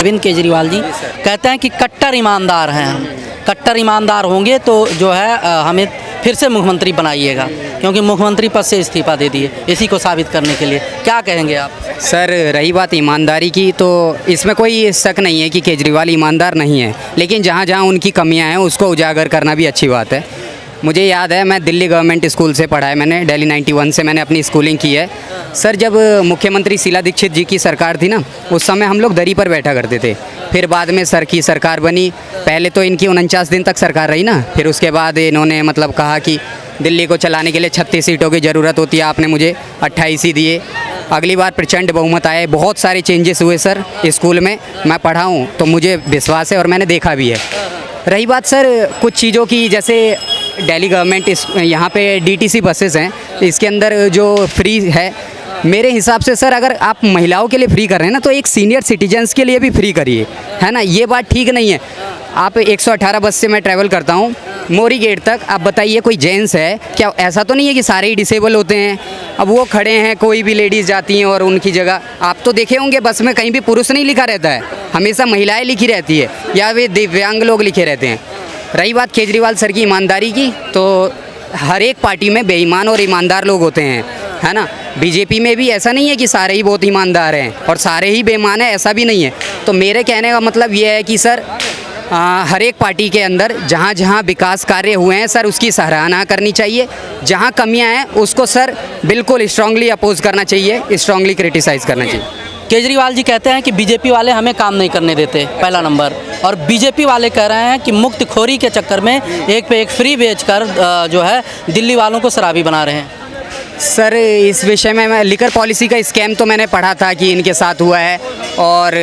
अरविंद केजरीवाल जी कहते हैं कि कट्टर ईमानदार हैं हम, कट्टर ईमानदार होंगे तो जो है हमें फिर से मुख्यमंत्री बनाइएगा, क्योंकि मुख्यमंत्री पद से इस्तीफा दे दिए। इसी को साबित करने के लिए क्या कहेंगे आप? सर, रही बात ईमानदारी की, तो इसमें कोई शक नहीं है कि केजरीवाल ईमानदार नहीं है, लेकिन जहाँ जहाँ उनकी कमियाँ हैं उसको उजागर करना भी अच्छी बात है। मुझे याद है, मैं दिल्ली गवर्नमेंट स्कूल से पढ़ा है, मैंने दिल्ली 91 से मैंने अपनी स्कूलिंग की है। सर, जब मुख्यमंत्री शीला दीक्षित जी की सरकार थी ना, उस समय हम लोग दरी पर बैठा करते थे। फिर बाद में सर की सरकार बनी, पहले तो इनकी 49 दिन तक सरकार रही ना, फिर उसके बाद इन्होंने मतलब कहा कि दिल्ली को चलाने के लिए 36 सीटों की ज़रूरत होती है, आपने मुझे 28 ही दिए। अगली बार प्रचंड बहुमत आए, बहुत सारे चेंजेस हुए सर स्कूल में। मैं पढ़ा हूँ तो मुझे विश्वास है और मैंने देखा भी है। रही बात सर कुछ चीज़ों की, जैसे दिल्ली गवर्नमेंट यहाँ पे डीटीसी बसेस हैं, इसके अंदर जो फ्री है, मेरे हिसाब से सर अगर आप महिलाओं के लिए फ्री कर रहे हैं ना, तो एक सीनियर सिटीजन्स के लिए भी फ्री करिए, है ना। ये बात ठीक नहीं है। आप 118 बस से मैं ट्रैवल करता हूँ मोरी गेट तक, आप बताइए कोई जेंट्स है क्या? ऐसा तो नहीं है कि सारे ही डिसेबल होते हैं। अब वो खड़े हैं, कोई भी लेडीज़ जाती हैं और उनकी जगह आप तो देखे होंगे बस में कहीं भी पुरुष नहीं लिखा रहता है, हमेशा महिलाएं लिखी रहती है या वे दिव्यांग लोग लिखे रहते हैं। रही बात केजरीवाल सर की ईमानदारी की, तो हर एक पार्टी में बेईमान और ईमानदार लोग होते हैं, है ना। बीजेपी में भी ऐसा नहीं है कि सारे ही बहुत ईमानदार हैं और सारे ही बेईमान हैं, ऐसा भी नहीं है। तो मेरे कहने का मतलब ये है कि सर हर एक पार्टी के अंदर जहाँ जहाँ विकास कार्य हुए हैं सर, उसकी सराहना करनी चाहिए। जहाँ कमियाँ हैं उसको सर बिल्कुल स्ट्रांगली अपोज करना चाहिए, स्ट्रांगली क्रिटिसाइज़ करना चाहिए। केजरीवाल जी कहते हैं कि बीजेपी वाले हमें काम नहीं करने देते, पहला नंबर, और बीजेपी वाले कह रहे हैं कि मुफ्तखोरी के चक्कर में एक पे एक फ्री बेचकर जो है दिल्ली वालों को शराबी बना रहे हैं। सर, इस विषय में मैं लिकर पॉलिसी का स्कैम तो मैंने पढ़ा था कि इनके साथ हुआ है। और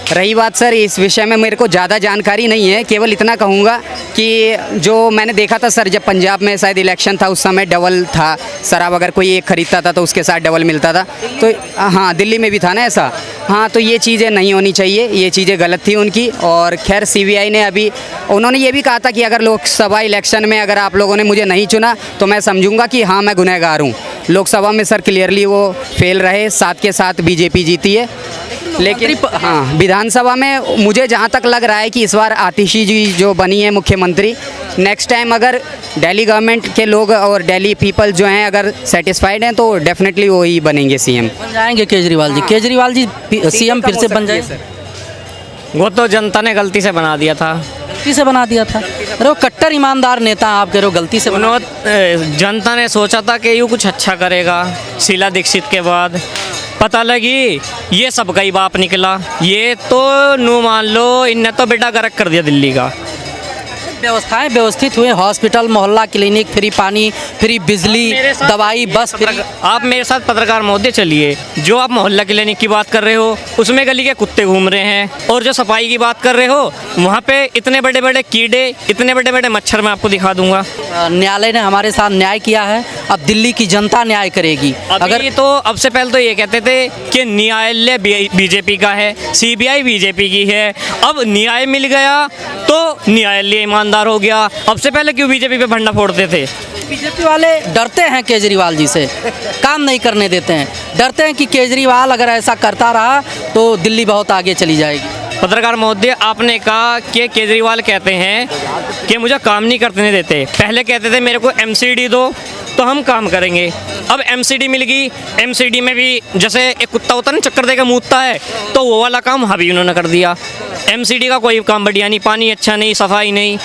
रही बात सर, इस विषय में मेरे को ज़्यादा जानकारी नहीं है, केवल इतना कहूँगा कि जो मैंने देखा था सर, जब पंजाब में शायद इलेक्शन था उस समय डबल था शराब, अगर कोई एक ख़रीदता था तो उसके साथ डबल मिलता था। तो हाँ, दिल्ली में भी था ना ऐसा। हाँ, तो ये चीज़ें नहीं होनी चाहिए, ये चीज़ें गलत थी उनकी। और खैर सीबीआई ने अभी उन्होंने ये भी कहा था कि अगर लोकसभा इलेक्शन में अगर आप लोगों ने मुझे नहीं चुना तो मैं समझूंगा कि हाँ मैं गुनहगार हूँ। लोकसभा में सर क्लियरली वो फेल रहे, साथ के साथ बीजेपी जीती है। लेकिन हाँ, विधानसभा में मुझे जहाँ तक लग रहा है कि इस बार आतिशी जी जो बनी है मुख्यमंत्री, नेक्स्ट टाइम अगर दिल्ली गवर्नमेंट के लोग और दिल्ली पीपल जो हैं अगर सेटिस्फाइड हैं तो डेफिनेटली वो ही बनेंगे सीएम। बन जाएंगे केजरीवाल जी। केजरीवाल जी सीएम फिर से बन जाएंगे। वो तो जनता ने गलती से बना दिया था। गलती से बना दिया था? अरे वो कट्टर ईमानदार नेता आप कह रहे हो, गलती से बना? जनता ने सोचा था कि यूँ कुछ अच्छा करेगा। शीला दीक्षित के बाद पता लगी ये सबका ही बाप निकला। ये तो नू मान लो, इनने तो बेटा गर्क कर दिया दिल्ली का। व्यवस्थाएं व्यवस्थित हुए, हॉस्पिटल, मोहल्ला क्लिनिक, फ्री पानी, फ्री बिजली, दवाई, बस फ्री। आप मेरे साथ पत्रकार महोदय चलिए, जो आप मोहल्ला क्लिनिक की बात कर रहे हो उसमें गली के कुत्ते घूम रहे हैं, और जो सफाई की बात कर रहे हो वहाँ पे इतने बड़े बड़े कीड़े, इतने बड़े बड़े मच्छर मैं आपको दिखा दूंगा। न्यायालय ने हमारे साथ न्याय किया है, अब दिल्ली की जनता न्याय करेगी। अगर तो अब से पहले तो ये कहते थे कि न्यायालय बीजेपी का है, सीबीआई बीजेपी की है, अब न्याय मिल गया तो न्यायालय ईमानदार हो गया। अब से पहले क्यों बीजेपी पे भंडा फोड़ते थे? बीजेपी वाले डरते हैं केजरीवाल जी से, काम नहीं करने देते हैं, डरते हैं कि केजरीवाल अगर ऐसा करता रहा तो दिल्ली बहुत आगे चली जाएगी। पत्रकार महोदय, आपने कहा कि केजरीवाल कहते हैं कि मुझे काम नहीं करने देते। पहले कहते थे मेरे को एमसीडी दो तो हम काम करेंगे। अब एमसीडी मिल गई, एमसीडी में भी जैसे एक कुत्ता होता है ना, चक्कर देकर मूतता है, तो वो वाला काम अभी उन्होंने कर दिया। एमसीडी का कोई काम बढ़िया नहीं, पानी अच्छा नहीं, सफाई नहीं,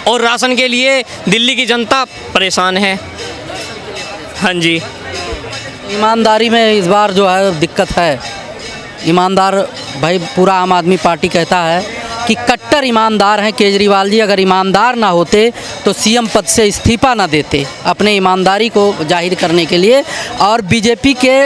और राशन के लिए दिल्ली की जनता परेशान है। हाँ जी, ईमानदारी में इस बार जो है दिक्कत है। ईमानदार भाई पूरा आम आदमी पार्टी कहता है कि कट्टर ईमानदार हैं केजरीवाल जी। अगर ईमानदार ना होते तो सीएम पद से इस्तीफा ना देते, अपने ईमानदारी को जाहिर करने के लिए और बीजेपी के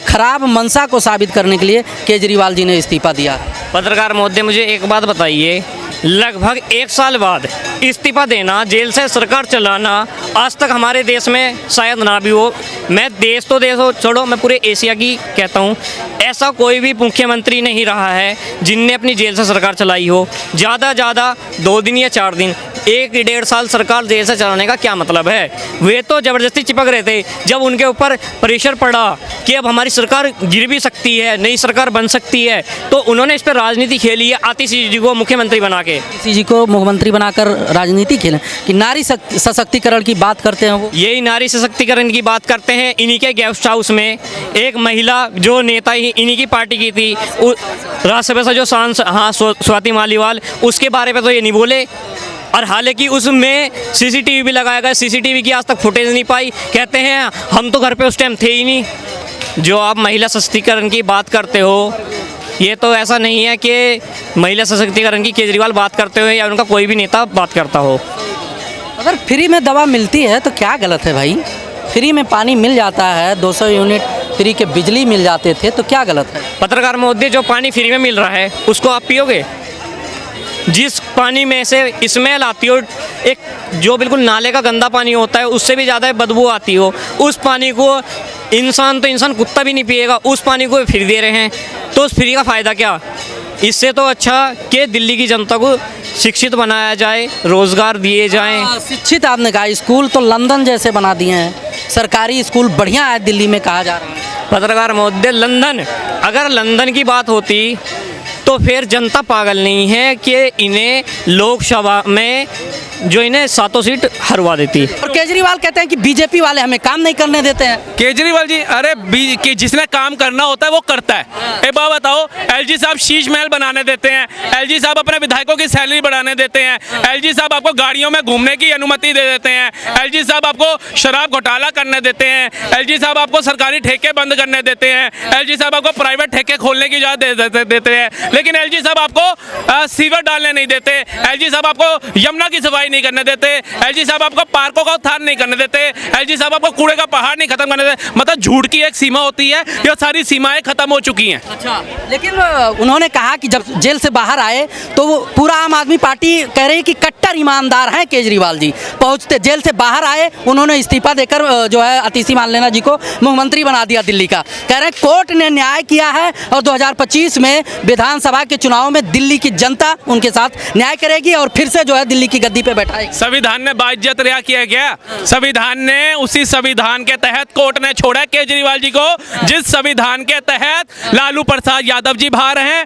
खराब मंशा को साबित करने के लिए केजरीवाल जी ने इस्तीफा दिया। पत्रकार महोदय, मुझे एक बात बताइए, लगभग 1 साल बाद इस्तीफा देना, जेल से सरकार चलाना आज तक हमारे देश में शायद ना भी हो। मैं देश तो देश हो छोड़ो, मैं पूरे एशिया की कहता हूँ, ऐसा कोई भी मुख्यमंत्री नहीं रहा है जिनने अपनी जेल से सरकार चलाई हो। ज़्यादा 2 दिन या 4 दिन। एक 1.5 साल सरकार देर से चलाने का क्या मतलब है? वे तो ज़बरदस्ती चिपक रहे थे। जब उनके ऊपर प्रेशर पड़ा कि अब हमारी सरकार गिर भी सकती है, नई सरकार बन सकती है, तो उन्होंने इस पर राजनीति खेली है आतिशी जी को मुख्यमंत्री बना के। किसी जी को मुख्यमंत्री बनाकर राजनीति खेलें कि नारी सशक्तिकरण की बात करते हैं वो। यही नारी सशक्तिकरण की बात करते हैं। इन्हीं के गेस्ट हाउस में एक महिला जो नेता ही इन्हीं की पार्टी की थी, राज्यसभा से जो सांसद, हाँ, स्वाति मालीवाल, उसके बारे में तो ये नहीं बोले। और हालांकि उसमें सीसीटीवी भी लगाया गया, सीसीटीवी की आज तक फुटेज नहीं पाई। कहते हैं हम तो घर पे उस टाइम थे ही नहीं। जो आप महिला सशक्तिकरण की बात करते हो, ये तो ऐसा नहीं है कि महिला सशक्तिकरण की केजरीवाल बात करते हो या उनका कोई भी नेता बात करता हो। अगर फ्री में दवा मिलती है तो क्या गलत है भाई? फ्री में पानी मिल जाता है, 200 यूनिट फ्री के बिजली मिल जाते थे, तो क्या गलत है? पत्रकार महोदय, जो पानी फ्री में मिल रहा है उसको आप पियोगे? जिस पानी में से स्मेल आती हो, एक जो बिल्कुल नाले का गंदा पानी होता है उससे भी ज़्यादा बदबू आती हो, उस पानी को इंसान कुत्ता भी नहीं पिएगा, उस पानी को फ्री दे रहे हैं, तो उस फ्री का फ़ायदा क्या? इससे तो अच्छा कि दिल्ली की जनता को शिक्षित बनाया जाए, रोज़गार दिए जाएं। शिक्षित आपने कहा, स्कूल तो लंदन जैसे बना दिए हैं, सरकारी स्कूल बढ़िया है दिल्ली में कहा जा रहा है। पत्रकार महोदय, लंदन, अगर लंदन की बात होती तो फिर जनता पागल नहीं है कि इन्हें लोकसभा में जो इन्हें 7 सीट हरवा देती। और केजरीवाल कहते हैं कि बीजेपी वाले हमें काम नहीं करने देते हैं। केजरीवाल जी, अरे कि जिसने काम करना होता है वो करता है। एक बात बताओ, एलजी साहब शीश महल बनाने देते हैं, एलजी साहब अपने विधायकों की सैलरी बढ़ाने देते हैं, एलजी साहब आपको गाड़ियों में घूमने की अनुमति दे देते हैं, एलजी साहब आपको शराब घोटाला करने देते हैं, एलजी साहब आपको सरकारी ठेके बंद करने देते हैं, एलजी साहब आपको प्राइवेट ठेके खोलने की इजाजत देते हैं, लेकिन एलजी साहब आपको सीवर डालने नहीं देते, एलजी साहब आपको यमुना की सफाई नहीं करने देते, एलजी साहब आपको पार्कों का उत्थान नहीं करने देते, एलजी साहब आपको कूड़े का पहाड़ नहीं खत्म करने देते। मतलब झूठ की एक सीमा होती है, ये सारी सीमाएं खत्म हो चुकी हैं। अच्छा, लेकिन उन्होंने कहा कि जब जेल से बाहर आए तो वो पूरा आम आदमी पार्टी कह रही है कि कट्टर ईमानदार हैं केजरीवाल जी। पहुंचते जेल से बाहर आए, उन्होंने इस्तीफा देकर जो है आतिशी मानलेना जी को मुख्यमंत्री बना दिया दिल्ली का। कह रहे हैं कोर्ट ने न्याय किया है और 2025 में विधानसभा के चुनाव में दिल्ली की जनता उनके साथ न्याय करेगी और फिर से जो है दिल्ली की गद्दी पे बैठाएगी। संविधान ने बाइज्जत रिहा किया गया। संविधान ने, उसी संविधान के तहत कोर्ट ने छोड़ा केजरीवाल जी को, जिस संविधान के तहत लालू प्रसाद यादव जी बाहर हैं,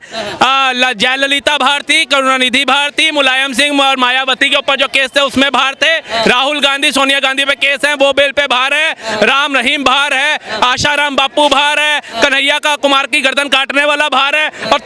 जयललिता बाहर थी, करुणानिधि बाहर थी, मुलायम सिंह और मायावती के ऊपर जो केस थे उसमें बाहर थे, राहुल गांधी सोनिया गांधी पे केस है वो बेल पे बाहर है, राम रहीम बाहर है, आशाराम बापू बाहर है, कन्हैया का कुमार की गर्दन काटने वाला बाहर है, और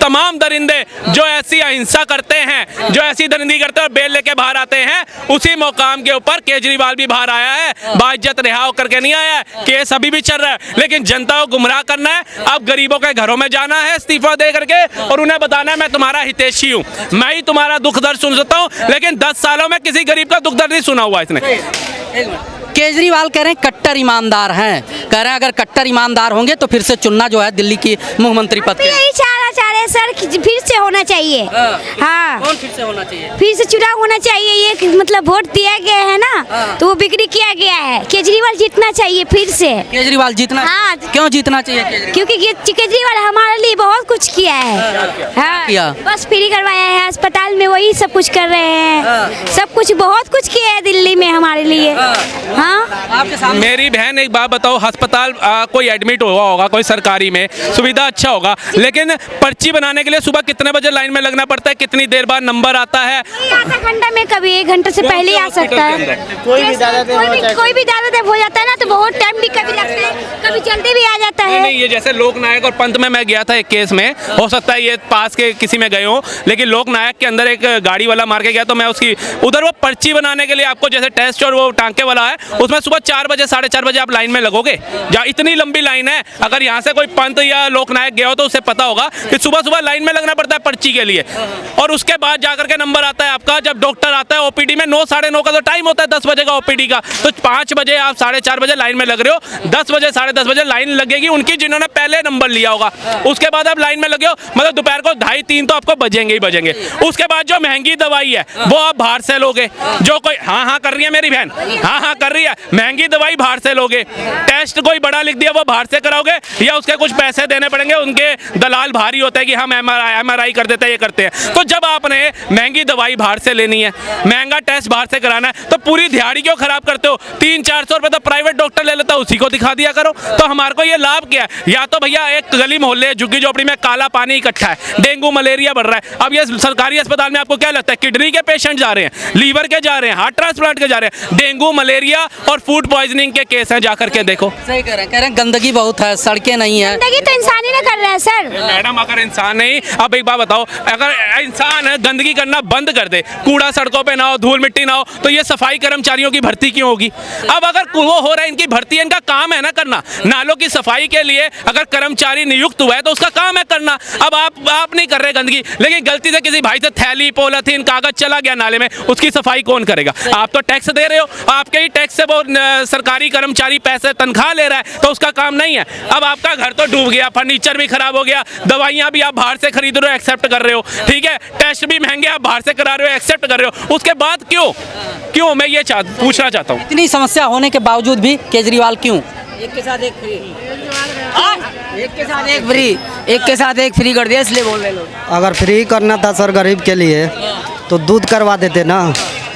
तमाम दरिंदे जो ऐसी अहिंसा करते हैं, जो ऐसी दरिंदगी करते हैं और बेल लेके बाहर आते हैं, उसी मुकाम के ऊपर केजरीवाल भी बाहर आया है। बाइज्जत रिहा होकर के नहीं आया है, केस अभी भी चल रहा है, लेकिन जनता को गुमराह करना है। अब गरीबों के घरों में जाना है इस्तीफा दे करके और उन्हें बताना है मैं तुम्हारा हितैषी हूँ, मैं ही तुम्हारा दुख दर्द सुन सकता हूँ, लेकिन 10 सालों में किसी गरीब का दुख दर्द नहीं सुना हुआ इसने। केजरीवाल कह रहे हैं कट्टर ईमानदार हैं, कह रहे हैं अगर कट्टर ईमानदार होंगे तो फिर से चुनना जो है दिल्ली की मुख्यमंत्री पद पे। यही चाह रहे सर कि फिर से होना चाहिए। हाँ, कौन फिर से होना चाहिए? फिर से चुनाव होना चाहिए। ये मतलब वोट दिया गया है ना, तो वो बिक्री किया गया है। केजरीवाल जीतना चाहिए फिर से। केजरीवाल जीतना? हाँ। क्यों जीतना चाहिए केजरीवाल? क्योंकि केजरीवाल हमारे लिए बहुत कुछ किया है। हाँ, किया? बस फ्री करवाया है अस्पताल में, वही सब कुछ कर रहे हैं। सब कुछ बहुत कुछ किया है दिल्ली में हमारे लिए। हाँ, आपके सामने। मेरी बहन, एक बात बताओ, अस्पताल कोई एडमिट हुआ होगा कोई सरकारी में, सुविधा अच्छा होगा, लेकिन पर्ची बनाने के लिए सुबह कितने बजे लाइन में लगना पड़ता है, कितनी देर बाद नंबर आता है? आधा घंटा में, कभी 1 घंटे से पहले आ सकता है। कोई भी ज्यादा देर हो जाता है ना तो बहुत टाइम भी कभी लगता है, कभी जल्दी भी आ जाता है। नहीं, ये जैसे लोकनायक और पंत में मैं गया था एक केस में, हो सकता है ये पास के किसी में गए हो, लेकिन लोकनायक के अंदर एक गाड़ी वाला मार के गया, तो मैं उसकी उधर वो पर्ची बनाने के लिए आपको जैसे टेस्ट और वो टांके वाला है, उसमें सुबह 4 बजे 4:30 बजे आप लाइन में लगोगे। जहाँ इतनी लंबी लाइन है, अगर यहाँ से कोई पंत या लोकनायक गया हो तो उसे पता होगा कि सुबह सुबह लाइन में लगना पड़ता है पर्ची के लिए, और उसके बाद जाकर के नंबर आता है आपका। जब डॉक्टर आता है ओपीडी में 9 साढ़े 9 का तो टाइम होता है, 10 बजे का ओपीडी का, तो 5 बजे आप 4:30 बजे लाइन में लग रहे हो, 10 बजे 10:30 बजे लाइन लगेगी उनकी जिन्होंने पहले नंबर लिया होगा, उसके बाद आप लाइन में लगे हो, मतलब दोपहर को 2:30-3 तो आपको बजेंगे ही बजेंगे। उसके बाद जो महंगी दवाई है वो आप बाहर से लोगे, जो कोई हाँ कर रही है मेरी बहन, हाँ कर रही है, महंगी दवाई बाहर से लोगे, टेस्ट कोई बड़ा लिख दिया वो बाहर से कराओगे, या उसके कुछ पैसे देने पड़ेंगे, उनके दलाल भारी होता है कि हम MRI कर देते हैं, ये करते हैं। तो जब आपने महंगी दवाई बाहर से लेनी है, महंगा टेस्ट बाहर से कराना है, तो पूरी दिहाड़ी क्यों खराब करते हो? 300-400 रुपए तो प्राइवेट डॉक्टर ले लेता है, उसी को दिखा दिया करो। तो हमारे को ये लाभ क्या है? या तो भैया एक गली मोहल्ले झुग्गी झोपड़ी में काला पानी इकट्ठा है, डेंगू मलेरिया बढ़ रहा है। अब ये सरकारी अस्पताल में आपको क्या लगता है? किडनी के पेशेंट जा रहे हैं, लीवर के जा रहे हैं, हार्ट ट्रांसप्लांट के जा रहे हैं, डेंगू मलेरिया और फूड पॉइजनिंग के केस हैं, जाकर के देखो। सही कह रहे हैं गंदगी बहुत है, सड़कें नहीं है। गंदगी तो इंसान ही ना कर रहा है सर। मैडम अगर इंसान नहीं, अब एक बात बताओ, अगर इंसान गंदगी करना बंद कर दे, कूड़ा सड़कों पे ना हो, धूल मिट्टी ना हो, तो ये सफाई कर्मचारियों की भर्ती क्यों होगी? अब अगर वो हो रहा है, इनकी भर्ती, इनका काम है ना करना। नालों की सफाई के लिए अगर कर्मचारी नियुक्त हुआ है तो उसका काम है करना। अब आप नहीं कर रहे गंदगी, लेकिन गलती से किसी भाई से थैली पॉलीथीन कागज चला गया नाले में, उसकी सफाई कौन करेगा? आप तो टैक्स दे रहे हो, आपके ही टैक्स से वो सरकारी कर्मचारी पैसे तनख्वाह ले रहा है, तो उसका काम नहीं है। अब आपका घर तो डूब गया, फर्नीचर भी खराब हो गया, दवाइयाँ भी आप बाहर से खरीद रहे हो, एक्सेप्ट कर रहे हो, ठीक है, टेस्ट भी महंगे आप बाहर से करा रहे हो, एक्सेप्ट कर रहे हो, उसके बाद क्यों मैं ये पूछना चाहता हूँ। इतनी समस्या होने के बावजूद भी केजरीवाल क्यों? एक के साथ एक फ्री, एक के साथ एक फ्री, एक के साथ एक फ्री कर दिया, इसलिए बोल रहे लोग। अगर फ्री करना था सर गरीब के लिए तो दूध करवा देते ना,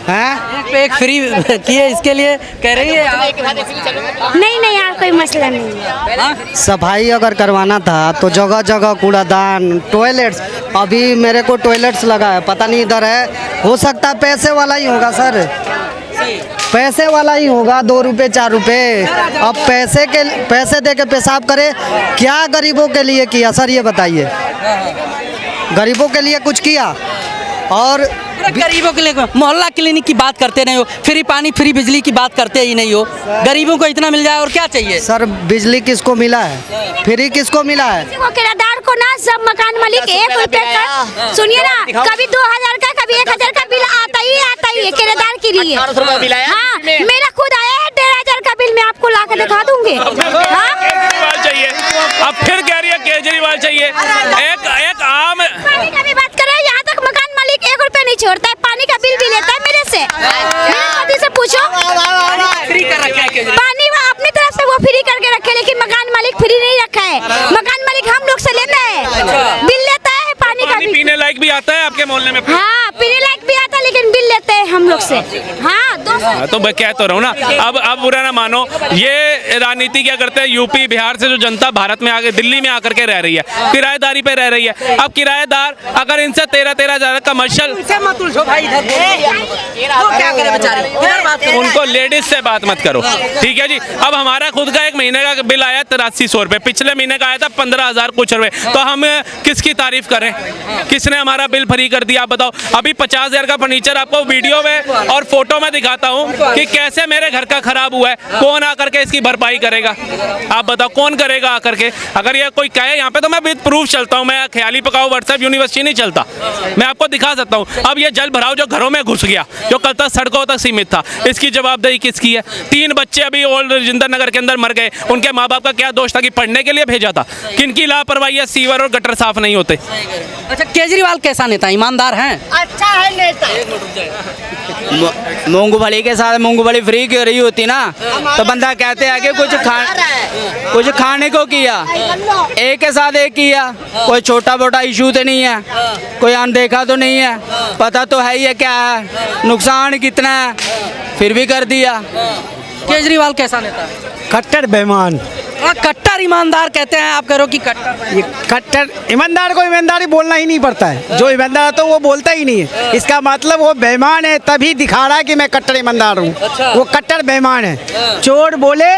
हैं? एक पे एक फ्री किए, इसके लिए कह रही है आप? नहीं यार, कोई मसला नहीं है। सफाई अगर करवाना था तो जगह जगह कूड़ादान, टॉयलेट्स, अभी मेरे को टॉयलेट्स लगा है, पता नहीं इधर है, हो सकता है पैसे वाला ही होगा सर, पैसे वाला ही होगा, 2 रुपये 4 रुपये। अब पैसे दे के पेशाब करे, क्या गरीबों के लिए किया सर ये बताइए? गरीबों के लिए कुछ किया? और गरीबों के लिए मोहल्ला क्लिनिक की बात करते नहीं हो, फ्री पानी फ्री बिजली की बात करते ही नहीं हो। गरीबों को इतना मिल जाए और क्या चाहिए? सर बिजली किसको मिला है? फ्री किसको मिला है? वो किराएदार को ना, सब मकान मालिक 1 रुपए का, सुनिए ना, कभी 2000 का, कभी 1000 का बिल आता ही है किराएदार के लिए। हाँ, मेरा खुद आया है 1500 का बिल, मैं आपको ला के दिखा दूंगी। केजरीवाल चाहिए, अब फिर कह रही है केजरीवाल चाहिए। एक आम पानी का भी बात करें, यहाँ तक मकान मालिक 1 रुपए नहीं छोड़ता है, पानी का बिल भी लेता है मेरे से। मेरे पति से पूछो, फ्री कर रखा है केजरीवाल। पानी वो अपनी तरफ से वो फ्री करके रखे, लेकिन मकान मालिक फ्री नहीं रखा है। मकान मालिक हम लोग से लेता है, बिल लेता है पानी का भी। पीने लायक भी आता है आपके मोहल्ले में? हाँ, पीने लायक भी आता है, लेकिन बिल लेते हैं हम लोग से। हाँ, 200। तो मैं कह तो रहा हूँ ना, अब बुरा ना मानो, ये राजनीति क्या करते हैं, यूपी बिहार से जो जनता भारत में आके दिल्ली में आकर के रह रही है, किराएदारी पे रह रही है। अब किराएदार अगर इनसे 13-13 हज़ार कमर्शियल, उनको लेडीज से बात मत करो, ठीक है जी। अब हमारा खुद का 1 महीने का बिल आया 8300 रुपये, पिछले महीने का आया था 15,000 कुछ रुपये, तो हम किसकी तारीफ करें? किसने हमारा बिल फ्री कर दिया? आप बताओ। अभी 50,000 का फर्नीचर आपको वीडियो में और फोटो में दिखाता हूँ कि कैसे मेरे घर का खराब हुआ है, कौन आकर के इसकी भरपाई करेगा? आप बताओ कौन करेगा आकर के? अगर ये कोई कहे यहाँ पे, तो मैं विद प्रूफ चलता हूँ, मैं ख्याली पकाओ व्हाट्सएप यूनिवर्सिटी नहीं चलता, मैं आपको दिखा सकता हूँ। अब ये जल भराव जो घरों में घुस गया, जो कल तक सड़कों तक सीमित था, इसकी जवाबदेही किसकी है? 3 बच्चे अभी ओल्ड राजेंद्र नगर के अंदर मर गए, उनके माँ बाप का क्या दोष था कि पढ़ने के लिए भेजा था? किनकी लापरवाही है? सीवर और गटर साफ नहीं होते। अच्छा, केजरीवाल कैसा नेता, ईमानदार हैं? अच्छा है नेता। मूंगफली के साथ मूंगफली फ्री क्यों रही होती ना, तो बंदा कहते हैं कि कुछ खाने को किया, एक के साथ एक किया, कोई छोटा मोटा इशू तो नहीं है, कोई अनदेखा तो नहीं है, पता तो है ही है क्या है, नुकसान कितना है, फिर भी कर दिया। केजरीवाल कैसा नेता है? कट्टर बेईमान, कट्टर ईमानदार कहते हैं, आप कह रहे हो कि कट्टर? ये कट्टर ईमानदार को ईमानदारी बोलना ही नहीं पड़ता है, जो ईमानदार है तो वो बोलता ही नहीं है, इसका मतलब वो बेईमान है, तभी दिखा रहा है कि मैं कट्टर ईमानदार हूँ। वो कट्टर बेईमान है। चोर बोले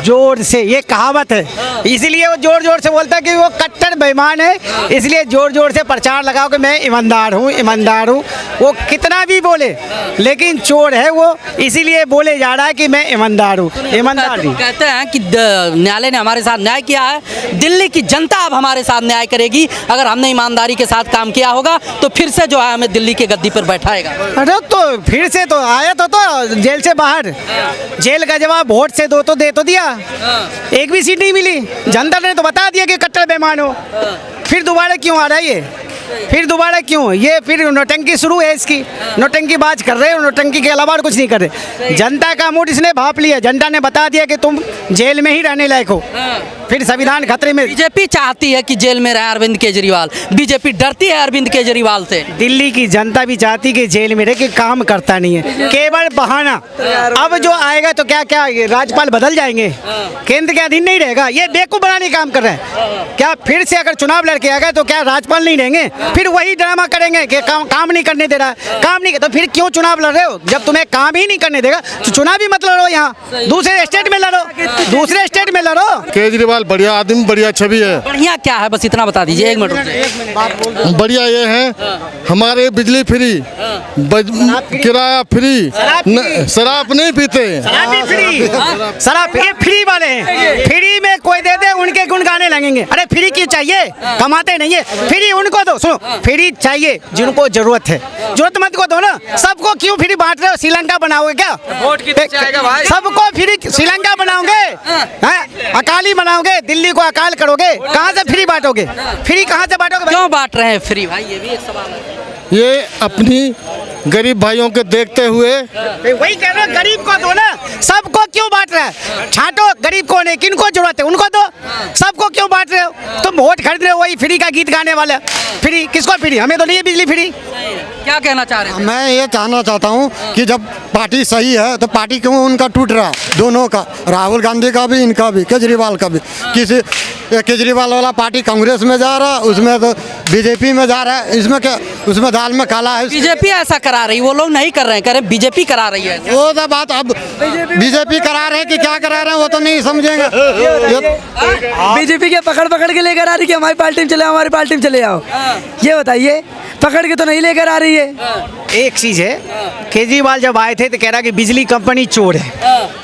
जोर से, ये कहावत है, इसलिए वो जोर जोर से बोलता है कि वो कट्टर बेईमान है, इसलिए जोर जोर से प्रचार लगाओ कि मैं ईमानदार हूँ, ईमानदार हूँ। वो कितना भी बोले लेकिन चोर है वो, इसीलिए बोले जा रहा है कि मैं ईमानदार हूँ। ईमानदारी कहते हैं कि न्यायालय ने हमारे साथ न्याय किया है, दिल्ली की जनता अब हमारे साथ न्याय करेगी। अगर हमने ईमानदारी के साथ काम किया होगा तो फिर से जो है हमें दिल्ली के गद्दी पर बैठाएगा। अरे तो फिर से तो आया तो जेल से बाहर, जेल का जवाब वोट से दे तो दिया, एक भी सीट नहीं मिली, जनता ने तो बता दिया कि कट्टर बेईमान हो, फिर दोबारा क्यों आ रहा है ये? फिर दोबारा क्यों? ये फिर नौटंकी शुरू है इसकी, नौटंकी बाज कर रहे हो, नौटंकी के अलावा और कुछ नहीं कर रहे। जनता का मूड इसने भाप लिया, जनता ने बता दिया कि तुम जेल में ही रहने लायक हो, फिर संविधान खतरे में। बीजेपी चाहती है कि जेल में रहे अरविंद केजरीवाल, बीजेपी डरती है अरविंद केजरीवाल से। दिल्ली की जनता भी चाहती कि जेल में रहे, कि काम करता नहीं है, केवल बहाना। अब जो आएगा तो क्या क्या राज्यपाल बदल जाएंगे, केंद्र के अधीन नहीं रहेगा, ये बेवकूफ बनाने का काम कर रहे हैं। क्या फिर से अगर चुनाव लड़के आ गए तो क्या राज्यपाल नहीं रहेंगे? फिर वही ड्रामा करेंगे कि काम नहीं करने दे रहा है, काम नहीं, तो फिर क्यों चुनाव लड़ रहे हो? जब तुम्हें काम ही नहीं करने देगा तो चुनाव ही मत लड़ो, यहाँ दूसरे स्टेट में लड़ो, दूसरे स्टेट में लड़ो। केजरीवाल बढ़िया आदमी, बढ़िया छवि है। बढ़िया क्या है बस इतना बता दीजिए, 1 मिनट रुक जाइए। बढ़िया ये है, हमारे बिजली फ्री, किराया फ्री, शराब नहीं पीते। शराब ये फ्री वाले हैं, फ्री में कोई दे दे उनके गुण गाने लगेंगे। अरे फ्री क्यों चाहिए? कमाते नहीं है, फ्री उनको दो। सुनो, फ्री चाहिए जिनको जरूरत है, जरूरतमंद को दो ना। सबको क्यों फ्री बांट रहे हो? श्रीलंका बनाओगे क्या? वोट कितने आएगा भाई? सबको फ्री श्रीलंका बनाओगे, अकाली बनाओगे, दिल्ली को अकाल करोगे, कहाँ से फ्री बांटोगे? फ्री कहाँ से बांटोगे? क्यों बांट रहे हैं फ्री भाई, ये भी एक सवाल है। ये अपनी गरीब भाइयों के देखते हुए, वही कह रहे हो, गरीब को दो ना। सबको क्यों बांट रहे है? छाटो गरीब को नहीं, किनको जरूरत है उनको दो, सबको क्यों बांट रहे हो? तुम वोट खरीद रहे हो वही फ्री का गीत गाने वाला। फ्री किसको फ्री? हमें तो नहीं है बिजली फ्री। क्या कहना चाह रहे हैं? मैं ये कहना चाहता हूँ कि जब पार्टी सही है तो पार्टी क्यों उनका टूट रहा, दोनों का, राहुल गांधी का भी, इनका भी, केजरीवाल का भी। किसी केजरीवाल वाला पार्टी कांग्रेस में जा रहा, उसमें तो बीजेपी में जा रहा है, इसमें क्या, उसमें दाल में काला है। बीजेपी ऐसा करा रही, वो लोग नहीं कर रहे हैं, कह रहे बीजेपी करा रही है। वो तो बात, अब बीजेपी करा रहे हैं कि क्या करा रहे हैं वो तो नहीं समझेंगे। बीजेपी के पकड़ के लेकर आ रही है, हमारी पार्टी में चले आओ, हमारी पार्टी में चले आओ, ये बताइए, पकड़ के तो नहीं लेकर आ रही है। एक चीज है, केजरीवाल जब आए थे तो कह रहा कि बिजली कंपनी चोर है,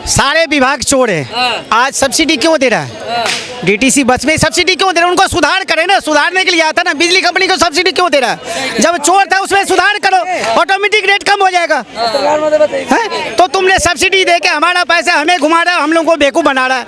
सारे विभाग चोर है। आज सब्सिडी क्यों दे रहा है? डीटीसी बस में सब्सिडी क्यों दे रहा है? उनको सुधार करें ना, सुधारने के लिए आता ना। बिजली कंपनी को सब्सिडी क्यों दे रहा है? जब चोर था उसमें सुधार करो, ऑटोमेटिक रेट कम हो जाएगा। तो तुमने सब्सिडी दे के हमारा पैसा हमें घुमा रहा है, हम लोगों को बेवकूफ बना रहा है।